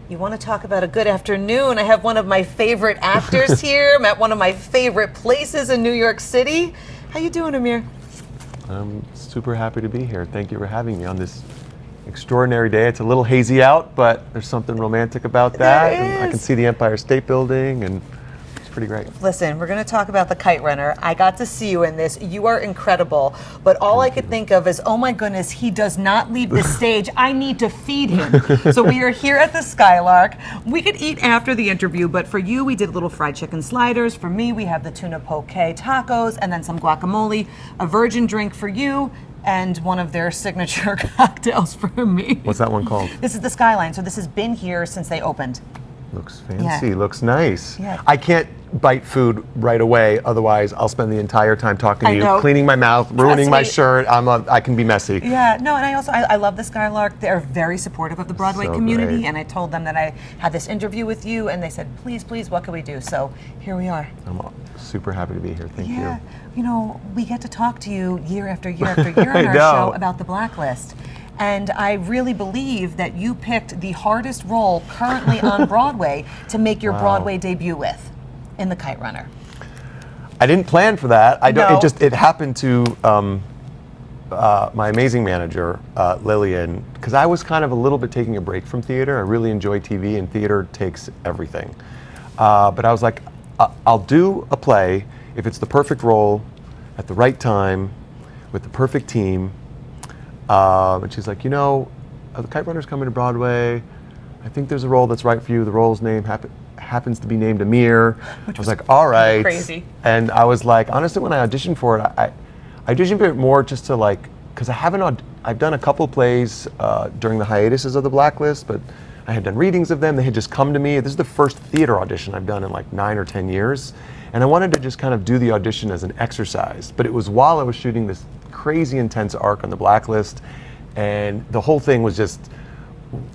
You want to talk about a good afternoon? I have one of my favorite actors here. I'm at one of my favorite places in New York City. How you doing, Amir? I'm super happy to be here. Thank you for having me on this extraordinary day. It's a little hazy out, but there's something romantic about that. And I can see the Empire State Building, and it's pretty great. Listen, we're going to talk about the Kite Runner. I got to see you in this. You are incredible. But all I could think of is, oh my goodness, he does not leave the stage. I need to feed him. So we are here at the Skylark. We could eat after the interview, but for you, we did little fried chicken sliders. For me, we have the tuna poke tacos and then some guacamole, a virgin drink for you, and one of their signature cocktails for me. What's that one called? This is the Skyline. So this has been here since they opened. Looks fancy, looks nice. Yeah. I can't bite food right away, otherwise I'll spend the entire time talking to you, know. cleaning my mouth, ruining my shirt. I can be messy. Yeah, no, and I love the Skylark. They're very supportive of the Broadway community, great. and I told them that I had this interview with you, and they said, please, what can we do? So here we are. I'm super happy to be here, thank you. You know, we get to talk to you year after year after year on our show about the Blacklist. And I really believe that you picked the hardest role currently on Broadway to make your Broadway debut with, in the Kite Runner. I didn't plan for that. It happened to my amazing manager, Lillian, because I was kind of a little bit taking a break from theater. I really enjoy TV, and theater takes everything. But I was like, I'll do a play if it's the perfect role, at the right time, with the perfect team. And she's like, you know, the Kite Runner's coming to Broadway. I think there's a role that's right for you. The role's name happens to be named Amir. I was like, all right. Crazy. And I was like, honestly, when I auditioned for it, I auditioned for it more just to like, because I've done a couple plays during the hiatuses of the Blacklist, but I had done readings of them. They had just come to me. This is the first theater audition I've done in like 9 or 10 years. And I wanted to just kind of do the audition as an exercise. But it was while I was shooting this crazy intense arc on the Blacklist, and the whole thing was just,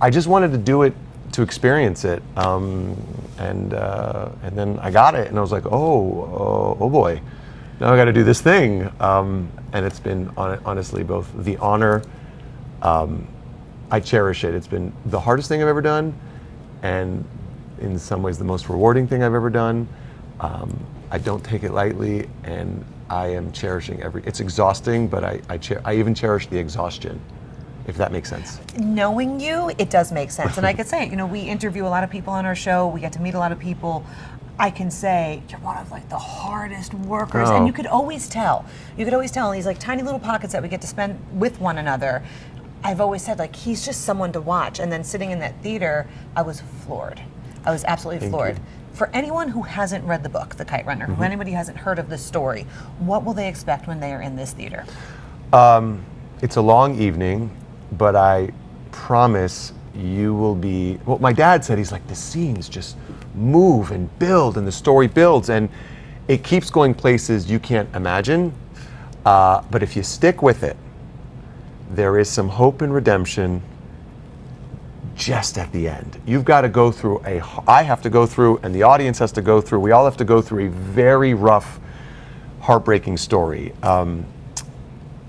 I just wanted to do it to experience it, and then I got it, and I was like, oh boy, now I got to do this thing, and it's been honestly both the honor, I cherish it. It's been the hardest thing I've ever done, and in some ways the most rewarding thing I've ever done. I don't take it lightly, and I am cherishing it's exhausting, but I even cherish the exhaustion, if that makes sense. Knowing you, it does make sense. And I could say, you know, we interview a lot of people on our show. We get to meet a lot of people. I can say, you're one of like the hardest workers. And you could always tell. You could always tell in these like tiny little pockets that we get to spend with one another. I've always said, like, he's just someone to watch. And then sitting in that theater, I was floored. I was absolutely floored. For anyone who hasn't read the book, The Kite Runner, who anybody hasn't heard of this story, what will they expect when they are in this theater? It's a long evening, but I promise you will be, well, my dad said, he's like, the scenes just move and build, and the story builds, and it keeps going places you can't imagine, but if you stick with it, there is some hope and redemption just at the end. You've got to go through I have to go through, and the audience has to go through, we all have to go through a very rough, heartbreaking story.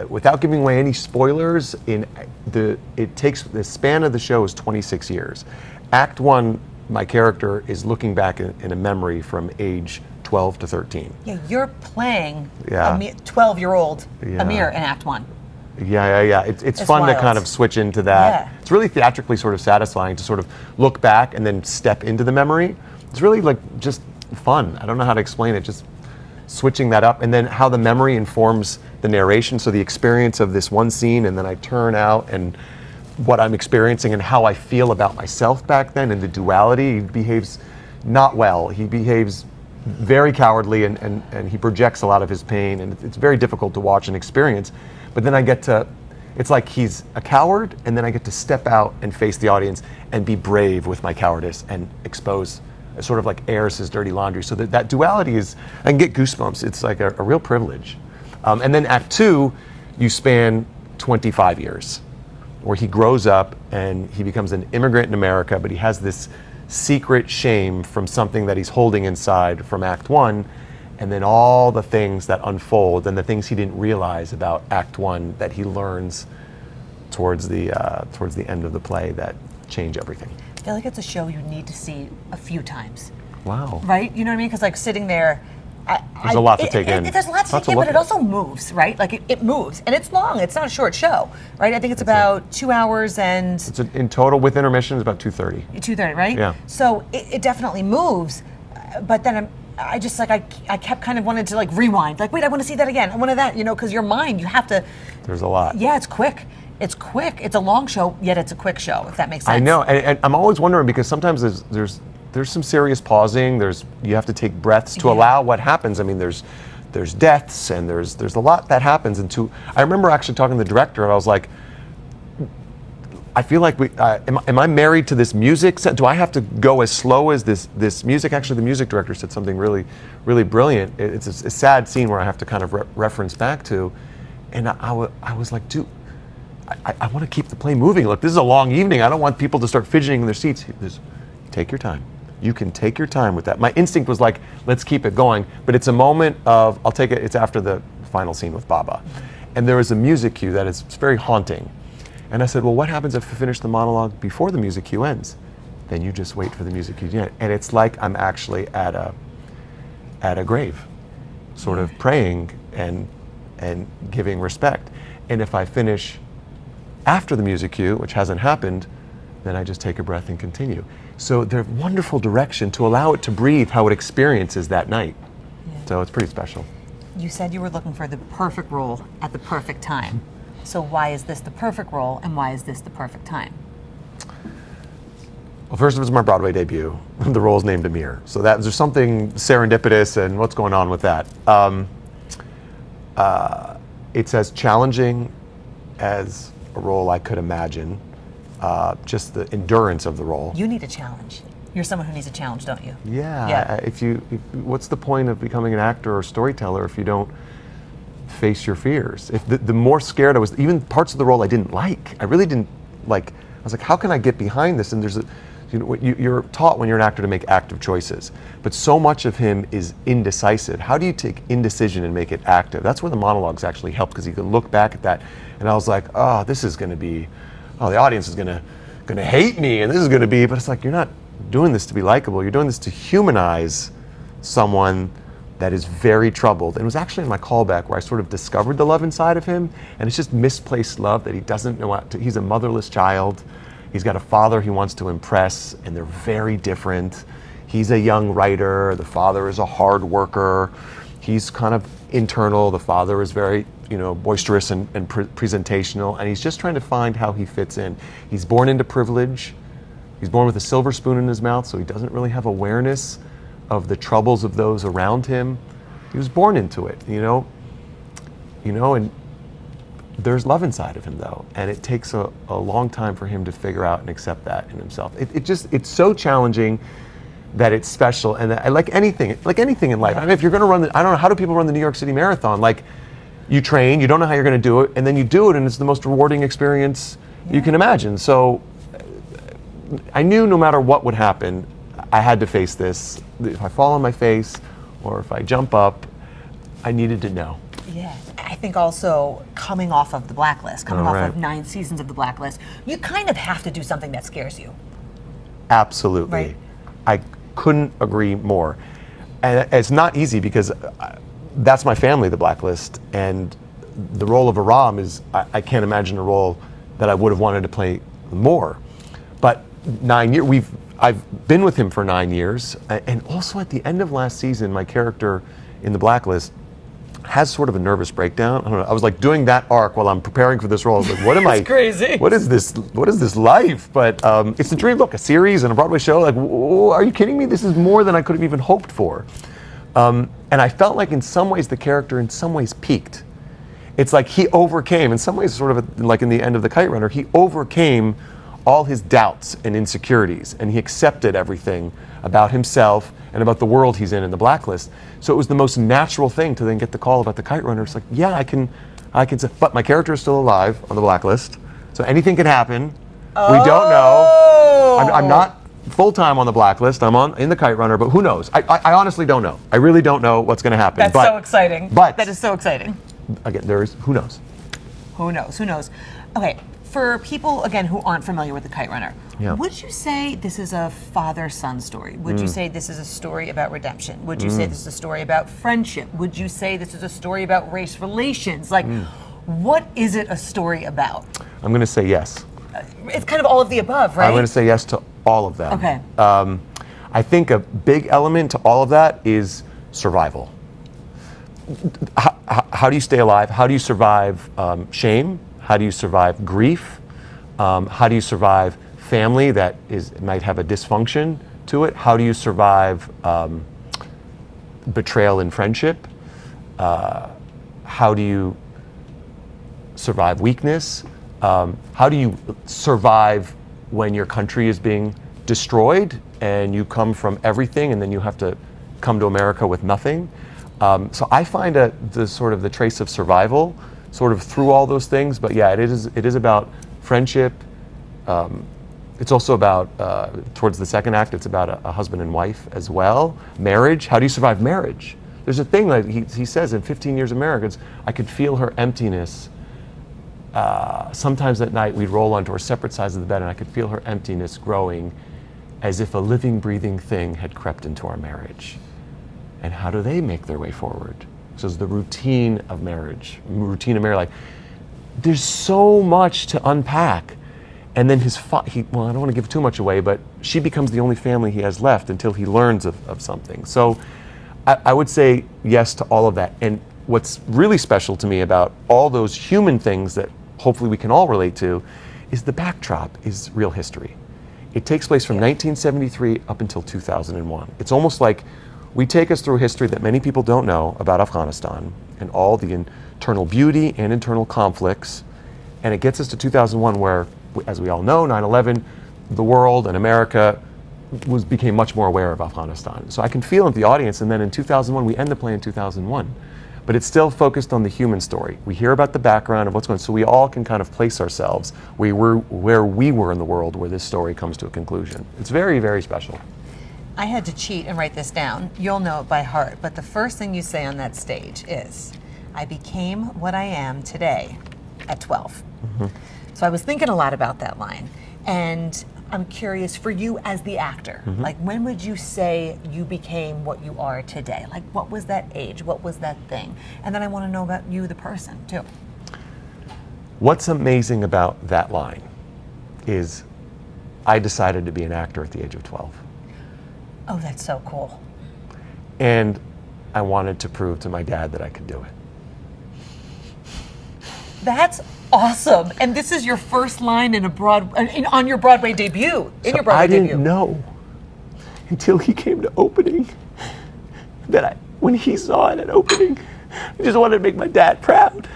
Without giving away any spoilers, the span of the show is 26 years. Act 1, my character is looking back in a memory from age 12 to 13. Yeah, you're playing 12-year-old Amir in Act 1. Yeah. It's fun wild to kind of switch into that. Yeah. It's really theatrically sort of satisfying to sort of look back and then step into the memory. It's really like just fun. I don't know how to explain it, just switching that up, and then how the memory informs the narration. So the experience of this one scene, and then I turn out and what I'm experiencing and how I feel about myself back then, and the duality. He behaves not well. He behaves very cowardly, and he projects a lot of his pain, and it's very difficult to watch and experience. But then I get to, it's like he's a coward, and then I get to step out and face the audience and be brave with my cowardice and expose, sort of like airs his dirty laundry. So that duality is, I can get goosebumps. It's like a real privilege. And then Act 2, you span 25 years, where he grows up and he becomes an immigrant in America, but he has this secret shame from something that he's holding inside from Act 1. And then all the things that unfold, and the things he didn't realize about Act 1 that he learns towards the end of the play that change everything. feel like it's a show you need to see a few times. Wow. Right? You know what I mean? Because like sitting there, there's a lot to take in. There's a lot to take in, but it also moves, right? Like it moves, and it's long. It's not a short show, right? I think it's about 2 hours and. It's in total with intermission, it's about 2:30. 2:30, right? Yeah. So it definitely moves, but then I just like I kept kind of wanted to like rewind, like wait, I want to see that again. I wanted that, because your mind, you have to. There's a lot. Yeah, it's quick. It's quick. It's a long show, yet it's a quick show. If that makes sense. I know, and I'm always wondering because sometimes there's some serious pausing. You have to take breaths to allow what happens. I mean, there's deaths and there's a lot that happens. And I remember actually talking to the director, and I was like, I feel like am I married to this music set? Do I have to go as slow as this music? Actually, the music director said something really, really brilliant. It's a sad scene where I have to kind of reference back to, and I was like, dude, I want to keep the play moving. Look, this is a long evening. I don't want people to start fidgeting in their seats. Take your time. You can take your time with that. My instinct was like, let's keep it going. But it's a moment of, I'll take it, it's after the final scene with Baba. And there is a music cue that is very haunting. And I said, well, what happens if I finish the monologue before the music cue ends? Then you just wait for the music cue to end. And it's like I'm actually at a grave, sort of praying and giving respect. And if I finish after the music cue, which hasn't happened, then I just take a breath and continue. So they're wonderful direction to allow it to breathe how it experiences that night. Yeah. So it's pretty special. You said you were looking for the perfect role at the perfect time. So why is this the perfect role, and why is this the perfect time? Well, first, it was my Broadway debut. The role is named Amir. So there's something serendipitous and what's going on with that. It's as challenging as a role I could imagine. Just the endurance of the role. You need a challenge. You're someone who needs a challenge, don't you? Yeah. What's the point of becoming an actor or storyteller if you don't face your fears? If the more scared I was, even parts of the role I didn't like. I really didn't like. I was like, how can I get behind this? And you're taught when you're an actor to make active choices, but so much of him is indecisive. How do you take indecision and make it active? That's where the monologues actually help, because you can look back at that. And I was like, oh, this is going to be. Oh, the audience is gonna hate me, and this is gonna be. But it's like, you're not doing this to be likable. You're doing this to humanize someone that is very troubled. And it was actually in my callback where I sort of discovered the love inside of him, and it's just misplaced love that he doesn't know what to. He's a motherless child. He's got a father he wants to impress, and they're very different. He's a young writer. The father is a hard worker. He's kind of internal. The father is very boisterous and presentational, and he's just trying to find how he fits in. He's born into privilege. He's born with a silver spoon in his mouth, so he doesn't really have awareness of the troubles of those around him. He was born into it, and there's love inside of him, though, and it takes a long time for him to figure out and accept that in himself. It's so challenging that it's special, and like anything in life. I mean, if you're going to run I don't know, how do people run the New York City Marathon? Like, you train, you don't know how you're going to do it, and then you do it, and it's the most rewarding experience you can imagine. So I knew no matter what would happen, I had to face this. If I fall on my face or if I jump up, I needed to know. Yeah. I think also coming off of the Blacklist, coming off of 9 seasons of the Blacklist, you kind of have to do something that scares you. Absolutely. Right. I couldn't agree more. And it's not easy because that's my family, the Blacklist, and the role of Aram is, I can't imagine a role that I would have wanted to play more. But 9 years, I've been with him for 9 years, and also at the end of last season, my character in the Blacklist has sort of a nervous breakdown. I don't know. I was like doing that arc while I'm preparing for this role. I was like, what am I? Crazy. What is this? What is this life? But it's a dream. Look, a series and a Broadway show. Like, are you kidding me? This is more than I could have even hoped for. And I felt like in some ways the character in some ways peaked. It's like he overcame, in some ways sort of like in the end of the Kite Runner, he overcame all his doubts and insecurities, and he accepted everything about himself and about the world he's in the Blacklist. So it was the most natural thing to then get the call about the Kite Runner. It's like, yeah, I can say, but my character is still alive on the Blacklist, so anything can happen. Oh. We don't know. I'm not full-time on the Blacklist. I'm in the Kite Runner, but who knows? I honestly don't know. I really don't know what's going to happen. That's so exciting. But that is so exciting. Again, who knows? Who knows? Okay, for people, again, who aren't familiar with the Kite Runner, Yeah. would you say this is a father-son story? Would you say this is a story about redemption? Would you say this is a story about friendship? Would you say this is a story about race relations? Like, what is it a story about? I'm going to say yes. It's kind of all of the above, right? I'm going to say yes to all of them. Okay. I think a big element to all of that is survival. How do you stay alive? How do you survive shame? How do you survive grief? How do you survive family that might have a dysfunction to it? How do you survive betrayal in friendship? How do you survive weakness? How do you survive when your country is being destroyed and you come from everything and then you have to come to America with nothing? So I find the sort of the trace of survival sort of through all those things. But yeah, it is about friendship. It's also about, towards the second act, it's about a husband and wife as well. Marriage, how do you survive marriage? There's a thing that he says in 15 Years of Marriage, I could feel her emptiness. Sometimes at night we'd roll onto our separate sides of the bed and I could feel her emptiness growing as if a living, breathing thing had crept into our marriage. And how do they make their way forward? So it's the routine of marriage, like, there's so much to unpack. And then well, I don't want to give too much away, but she becomes the only family he has left until he learns of something. So I would say yes to all of that. And what's really special to me about all those human things that hopefully we can all relate to is the backdrop is real history. It takes place from 1973 up until 2001. It's almost like we take us through history that many people don't know about Afghanistan and all the internal beauty and internal conflicts. And it gets us to 2001 where, as we all know, 9/11, the world and America became much more aware of Afghanistan. So I can feel it in the audience, and then in 2001, we end the play in 2001. But it's still focused on the human story. We hear about the background of what's going on, so we all can kind of place ourselves where we were in the world where this story comes to a conclusion. It's very, very special. I had to cheat and write this down. You'll know it by heart, but the first thing you say on that stage is, I became what I am today at 12. So I was thinking a lot about that line, and I'm curious for you as the actor, like when would you say you became what you are today? Like what was that age? What was that thing? And then I want to know about you, the person, too. What's amazing about that line is I decided to be an actor at the age of 12. Oh, that's so cool. And I wanted to prove to my dad that I could do it. That's awesome. And this is your first line in on your Broadway debut. I didn't know until he came to opening that when he saw it at opening, I just wanted to make my dad proud.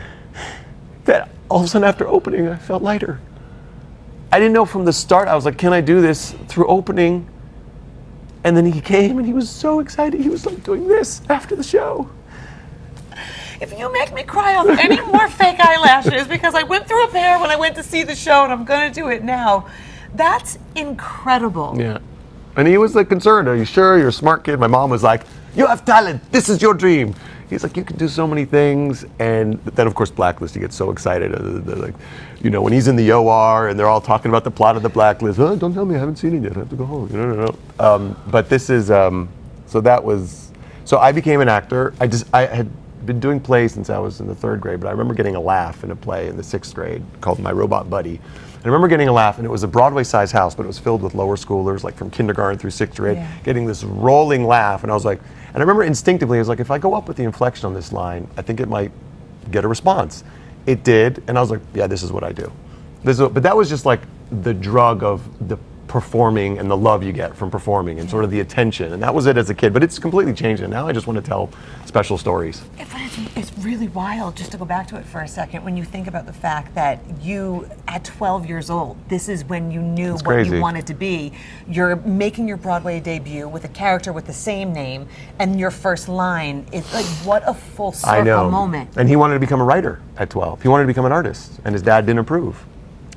That all of a sudden after opening, I felt lighter. I didn't know from the start. I was like, can I do this through opening? And then he came and he was so excited. He was like doing this after the show. If you make me cry off any more fake eyelashes, because I went through a pair when I went to see the show and I'm going to do it now. That's incredible. Yeah. And he was like concerned. Are you sure? You're a smart kid. My mom was like, you have talent. This is your dream. He's like, you can do so many things. And then, of course, Blacklist, he gets so excited. Like, you know, when he's in the OR and they're all talking about the plot of the Blacklist. Oh, don't tell me, I haven't seen it yet. I have to go home. No. But this is, so I became an actor. I had been doing plays since I was in the 3rd grade, but I remember getting a laugh in a play in the 6th grade called My Robot Buddy. I remember getting a laugh, and it was a Broadway-sized house, but it was filled with lower schoolers, like from kindergarten through 6th grade, getting this rolling laugh. And I was like, and I remember instinctively, I was like, if I go up with the inflection on this line, I think it might get a response. It did, and I was like, yeah, this is what I do. But that was just like the drug of the performing and the love you get from performing and sort of the attention. And that was it as a kid, but it's completely changed. And now I just want to tell special stories. It's really wild, just to go back to it for a second, when you think about the fact that you, at 12 years old, this is when you knew what you wanted to be. You're making your Broadway debut with a character with the same name, and your first line is like, what a full circle moment. And he wanted to become a writer at 12. He wanted to become an artist, and his dad didn't approve.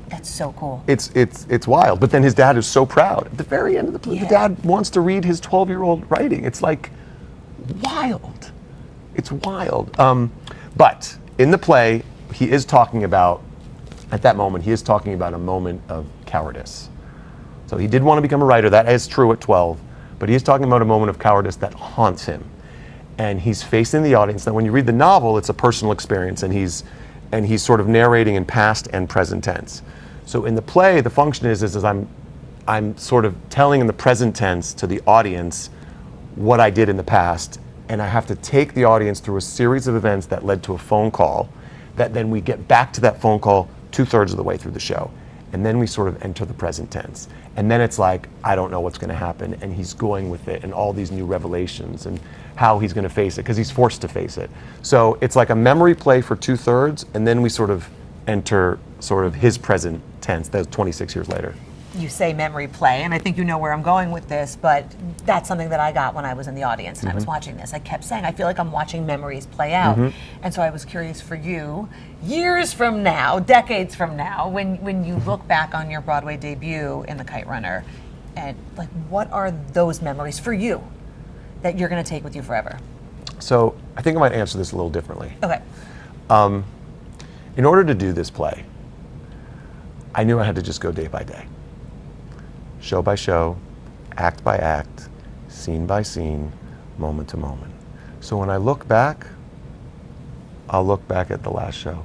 That's so cool. It's wild. But then his dad is so proud. At the very end of the play, the dad wants to read his 12-year-old writing. It's like wild. It's wild. But in the play, he is talking about at that moment, he is talking about a moment of cowardice. So he did want to become a writer. That is true at 12. But he is talking about a moment of cowardice that haunts him. And he's facing the audience. Now, when you read the novel, it's a personal experience, and he's sort of narrating in past and present tense. So in the play, the function is I'm sort of telling in the present tense to the audience what I did in the past, and I have to take the audience through a series of events that led to a phone call, that then we get back to that phone call 2/3 of the way through the show. And then we sort of enter the present tense. And then it's like, I don't know what's going to happen, and he's going with it, and all these new revelations, and how he's going to face it, because he's forced to face it. So it's like a memory play for 2/3, and then we sort of enter sort of his present tense, that's 26 years later. You say memory play, and I think you know where I'm going with this, but that's something that I got when I was in the audience and I was watching this. I kept saying, I feel like I'm watching memories play out. And so I was curious for you, years from now, decades from now, when you look back on your Broadway debut in the Kite Runner, and like, what are those memories for you that you're going to take with you forever? So I think I might answer this a little differently. Okay. In order to do this play, I knew I had to just go day by day. Show by show, act by act, scene by scene, moment to moment. So when I look back, I'll look back at the last show.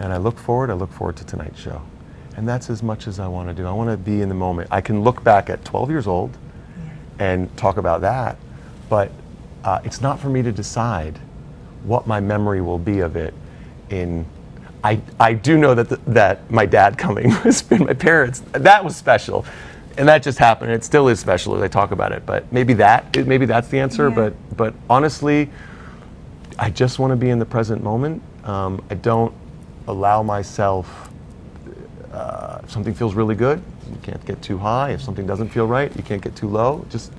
And I look forward to tonight's show. And that's as much as I want to do. I want to be in the moment. I can look back at 12 years old and talk about that, but it's not for me to decide what my memory will be of it in. I do know that my dad coming was my parents. That was special. And that just happened. It still is special as I talk about it. But maybe that's the answer. Yeah. But honestly, I just want to be in the present moment. I don't allow myself. If something feels really good, you can't get too high. If something doesn't feel right, you can't get too low. Just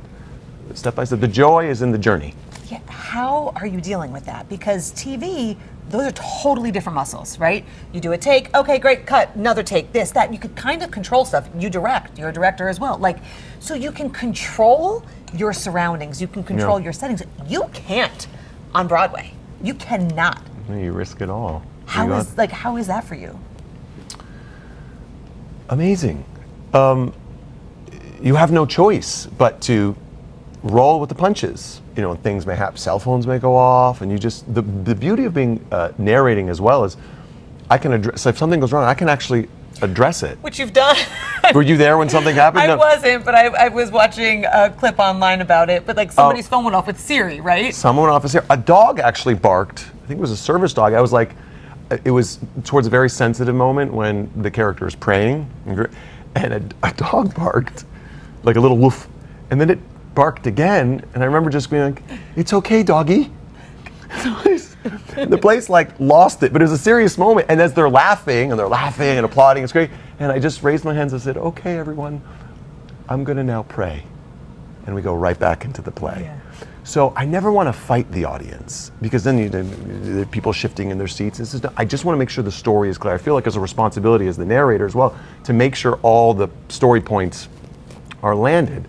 step by step. The joy is in the journey. Yeah. How are you dealing with that? Because TV, those are totally different muscles, right? You do a take, okay, great, cut, another take, this, that. You could kind of control stuff. You direct, you're a director as well. Like, so you can control your surroundings, you can control your settings. You can't on Broadway. You cannot. You risk it all. How is that for you? Amazing. You have no choice but to roll with the punches. You know, things may happen, cell phones may go off, and you just, the beauty of being narrating as well is I can address, so if something goes wrong, I can actually address it. Which you've done. Were you there when something happened? I wasn't, but I was watching a clip online about it, but like somebody's phone went off with Siri, right? Someone went off with Siri. A dog actually barked. I think it was a service dog. I was like, it was towards a very sensitive moment when the character is praying, and a dog barked, like a little woof, and then it barked again, and I remember just being like, "It's okay, doggy." The place like lost it, but it was a serious moment. And as they're laughing and applauding, it's great. And I just raised my hands and said, "Okay, everyone, I'm going to now pray," and we go right back into the play. Yeah. So I never want to fight the audience, because then the people shifting in their seats. I just want to make sure the story is clear. I feel like there's a responsibility as the narrator as well to make sure all the story points are landed.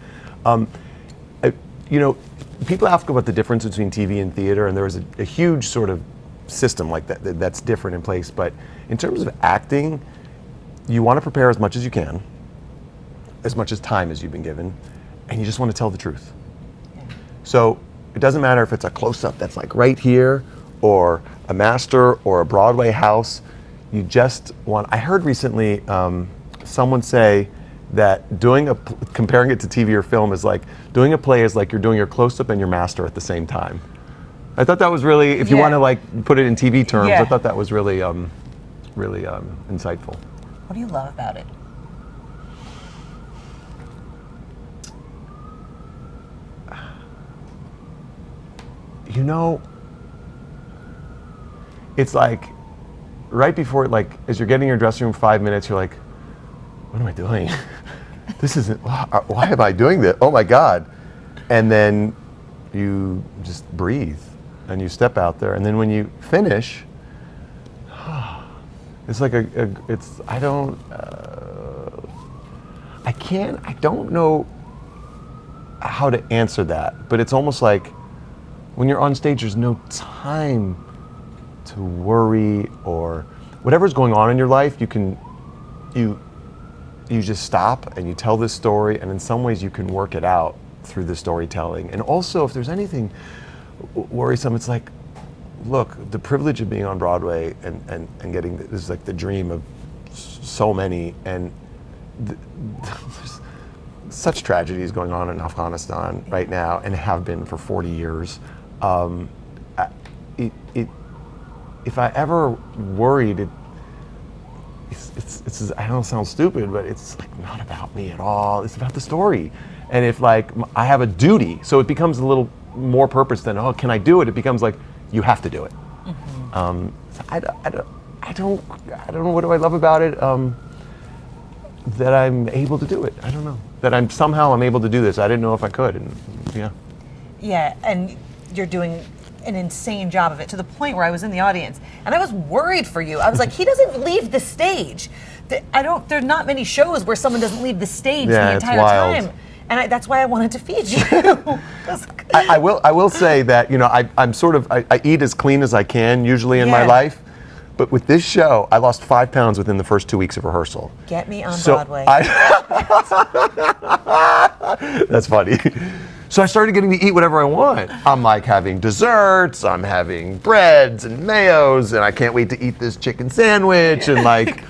You know, people ask about the difference between TV and theater, and there is a huge sort of system like that's different in place. But in terms of acting, you want to prepare as much as you can, as much as time as you've been given, and you just want to tell the truth. Yeah. So it doesn't matter if it's a close-up that's like right here, or a master, or a Broadway house. You just want. I heard recently someone say that comparing it to TV or film is like doing a play is like you're doing your close-up and your master at the same time. I thought that was really, if you want to like put it in TV terms, I thought that was really, really insightful. What do you love about it? You know, it's like right before, like as you're getting in your dressing room 5 minutes, you're like, what am I doing? This isn't, why am I doing this? Oh my God. And then you just breathe and you step out there. And then when you finish, it's like I don't know how to answer that, but it's almost like when you're on stage, there's no time to worry or whatever's going on in your life, you just stop and you tell this story, and in some ways you can work it out through the storytelling. And also, if there's anything worrisome, it's like, look, the privilege of being on Broadway and getting this is like the dream of so many, and there's such tragedies going on in Afghanistan right now, and have been for 40 years. If I ever worried, it's I don't sound stupid, but it's like not about me at all. It's about the story. And if like I have a duty, so it becomes a little more purpose than, oh, can I do it? It becomes like, you have to do it. So I don't know, what do I love about it? That I'm able to do it. I don't know. That I'm able to do this. I didn't know if I could, and yeah. Yeah, and you're doing an insane job of it, to the point where I was in the audience and I was worried for you. I was like, he doesn't leave the stage. There's not many shows where someone doesn't leave the stage the entire time. And that's why I wanted to feed you. I will say that, you know, I eat as clean as I can usually in my life. But with this show, I lost 5 pounds within the first 2 weeks of rehearsal. Get me on Broadway. That's funny. So I started getting to eat whatever I want. I'm like having desserts, I'm having breads and mayos, and I can't wait to eat this chicken sandwich, and like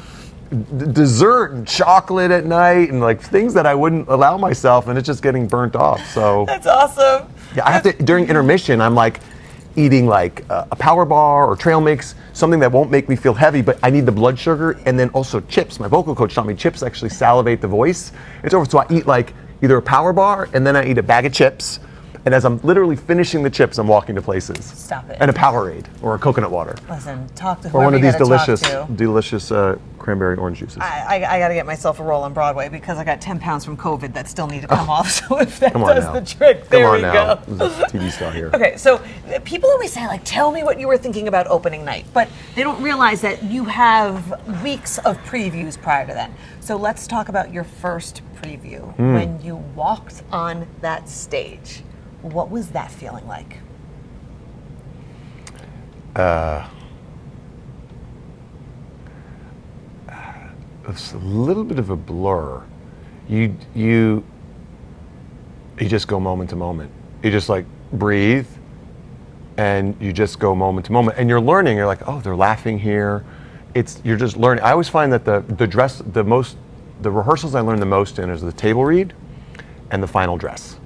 dessert and chocolate at night, and like things that I wouldn't allow myself, and it's just getting burnt off. So that's awesome. Yeah, I have to, during intermission, I'm like eating like a power bar or trail mix, something that won't make me feel heavy, but I need the blood sugar, and then also chips. My vocal coach taught me chips actually salivate the voice. It's over, so I eat like either a power bar, and then I eat a bag of chips, and as I'm literally finishing the chips, I'm walking to places. Stop it. And a Powerade or a coconut water. Listen, talk to or whoever one of you these gotta delicious cranberry orange juices. I got to get myself a role on Broadway, because I got 10 pounds from COVID that still need to come off. So if that does the trick, there we go. There's a TV star here. Okay, so people always say, like, tell me what you were thinking about opening night, but they don't realize that you have weeks of previews prior to that. So let's talk about your first preview. When you walked on that stage, what was that feeling like? It's a little bit of a blur. You just go moment to moment. You just like breathe, and you just go moment to moment, and you're learning. You're like, oh, they're laughing here. You're just learning. I always find that the rehearsals I learn the most in is the table read and the final dress,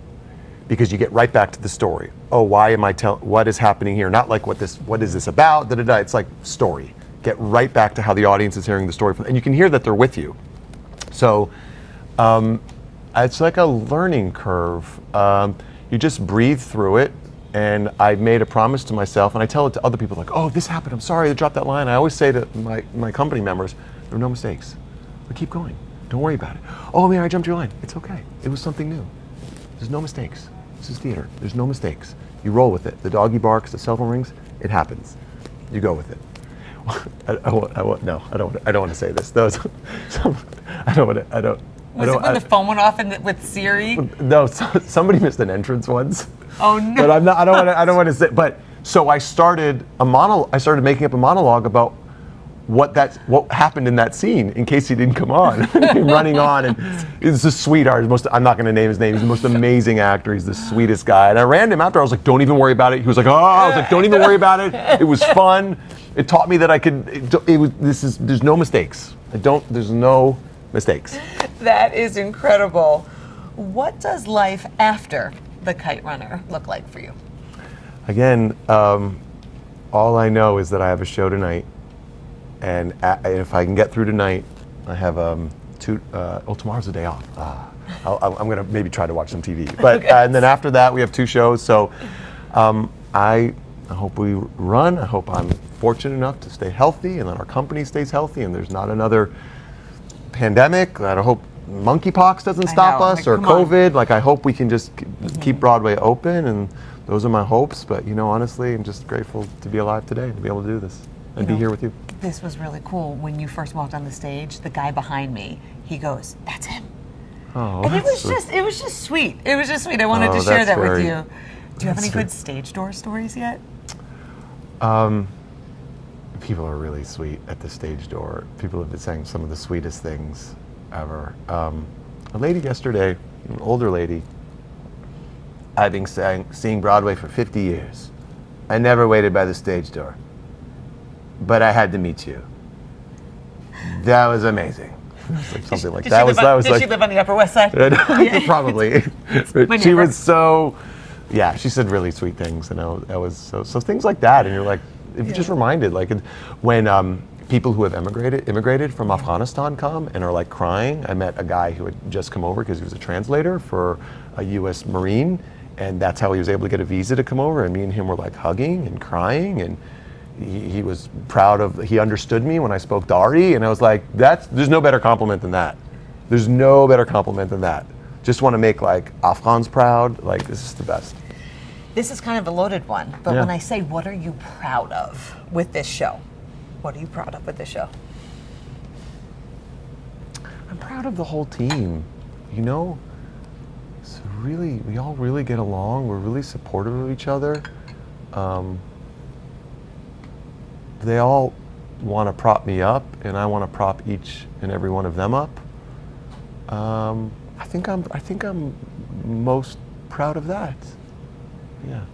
because you get right back to the story. Oh, what is happening here? Not like what is this about? It's like story. Get right back to how the audience is hearing the story, and you can hear that they're with you. So it's like a learning curve. You just breathe through it, and I made a promise to myself, and I tell it to other people, like, oh, this happened, I'm sorry I dropped that line. I always say to my company members, there are no mistakes. But keep going, don't worry about it. Oh, Amir, I jumped your line. It's okay, it was something new. There's no mistakes. This is theater, there's no mistakes. You roll with it. The doggy barks, the cell phone rings, it happens. You go with it. I don't want to say this. Was it when the phone went off with Siri? No, somebody missed an entrance once. Oh no! But I don't want to say. But so I started making up a monologue about what happened in that scene, in case he didn't come on. Running on, and he's a sweetheart. I'm not going to name his name. He's the most amazing actor. He's the sweetest guy. And I ran to him after. I was like, "Don't even worry about it." He was like, "Oh," I was like, "Don't even worry about it. It was fun. It taught me that I could." There's no mistakes. There's no mistakes. That is incredible. What does life after the Kite Runner look like for you? Again, all I know is that I have a show tonight. And if I can get through tonight, I have tomorrow's the day off. I'm gonna maybe try to watch some TV. But okay. And then after that, we have 2 shows. So I hope we run. I hope I'm fortunate enough to stay healthy, and that our company stays healthy, and there's not another pandemic. I hope monkeypox doesn't stop us, or COVID. Like, I hope we can just keep Broadway open, and those are my hopes. But honestly, I'm just grateful to be alive today, to be able to do this and be here with you. This was really cool. When you first walked on the stage, the guy behind me, he goes, "That's him." Oh, and it was just sweet. It was just sweet. I wanted to share that with you. Do you have any good stage door stories yet? People are really sweet at the stage door. People have been saying some of the sweetest things ever. A lady yesterday, an older lady, I've been seeing Broadway for 50 years. I never waited by the stage door, but I had to meet you. That was amazing. Like something like that. Did she live on the Upper West Side? Probably. She was so, yeah, she said really sweet things, and that was so things like that, and you're like, it just reminded, like when people who have immigrated from Afghanistan come and are like crying. I met a guy who had just come over because he was a translator for a U.S. Marine, and that's how he was able to get a visa to come over, and me and him were like hugging and crying, and he was proud of, he understood me when I spoke Dari, and I was like, there's no better compliment than that. There's no better compliment than that. Just want to make like Afghans proud, like this is the best. This is kind of a loaded one, but when I say what are you proud of with this show? What are you proud of with this show? I'm proud of the whole team, you know? It's really, we all really get along, we're really supportive of each other. They all want to prop me up, and I want to prop each and every one of them up. I think I'm most proud of that. Yeah.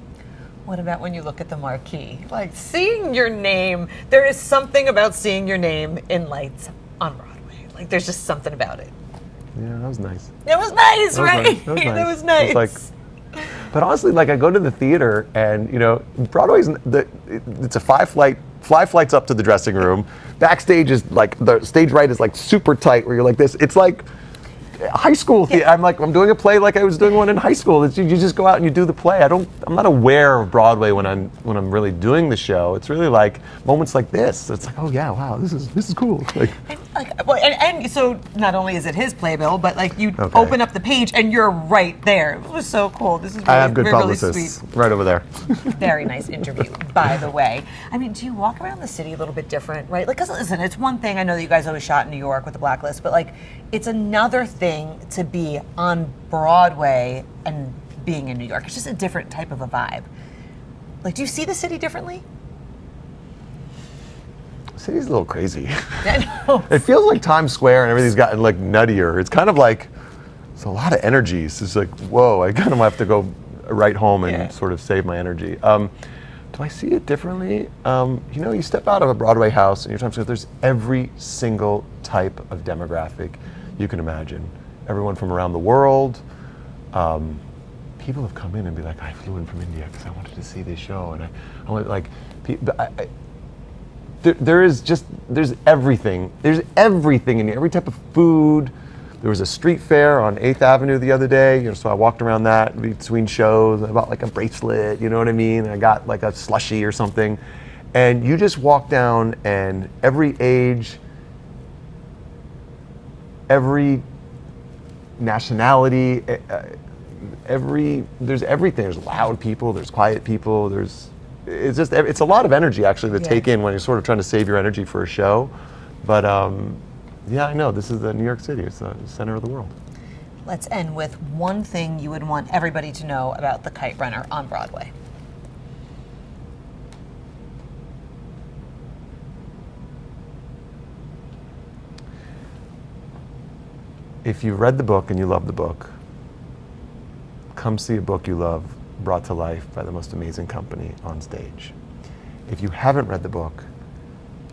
What about when you look at the marquee? Like seeing your name, there is something about seeing your name in lights on Broadway. Like there's just something about it. Yeah, that was nice. It was nice, right? That was nice. It was like, but honestly, like I go to the theater, and you know, Broadway's it's a five flights up to the dressing room. Backstage is like, the stage right is like super tight, where you're like this. It's like high school theater. I'm doing a play like I was doing one in high school. You just go out and you do the play. I'm not aware of Broadway when I'm really doing the show. It's really like moments like this. It's like, oh yeah, wow, this is cool. Like, and so not only is it his playbill, but like you open up the page and you're right there. It was so cool. This is really, I have good really publicists sweet. right over there. Very nice interview, by the way. I mean, do you walk around the city a little bit different, right? Like, 'cause listen, it's one thing. I know that you guys always shot in New York with the Blacklist, but like, it's another thing to be on Broadway and being in New York. It's just a different type of a vibe. Like, do you see the city differently? The city's a little crazy. I know. It feels like Times Square and everything's gotten like nuttier. It's kind of like, it's a lot of energy. So it's like, whoa, I kind of have to go right home and sort of save my energy. Do I see it differently? You know, you step out of a Broadway house and you're Times Square, there's every single type of demographic you can imagine. Everyone from around the world. People have come in and be like, I flew in from India because I wanted to see this show, and I want like, there's everything. There's everything in here, every type of food. There was a street fair on 8th Avenue the other day, you know, so I walked around that between shows. I bought like a bracelet, you know what I mean? I got like a slushie or something. And you just walk down, and every age, every nationality, there's everything. There's loud people, there's quiet people, it's a lot of energy actually to take in when you're sort of trying to save your energy for a show. But yeah, I know, this is the New York City, it's the center of the world. Let's end with one thing you would want everybody to know about the Kite Runner on Broadway. If you read the book and you love the book, come see a book you love brought to life by the most amazing company on stage. If you haven't read the book,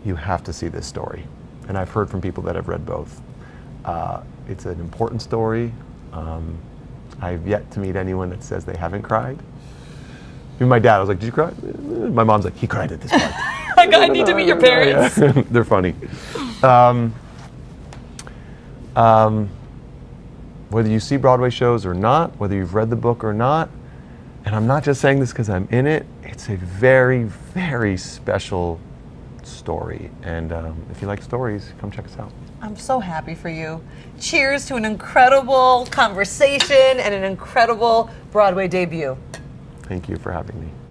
you have to see this story. And I've heard from people that have read both. It's an important story. I've yet to meet anyone that says they haven't cried. Even my dad, I was like, did you cry? My mom's like, he cried at this part. Like, I need to meet your parents. Yeah. They're funny. Whether you see Broadway shows or not, whether you've read the book or not, and I'm not just saying this because I'm in it, it's a very, very special story. And if you like stories, come check us out. I'm so happy for you. Cheers to an incredible conversation and an incredible Broadway debut. Thank you for having me.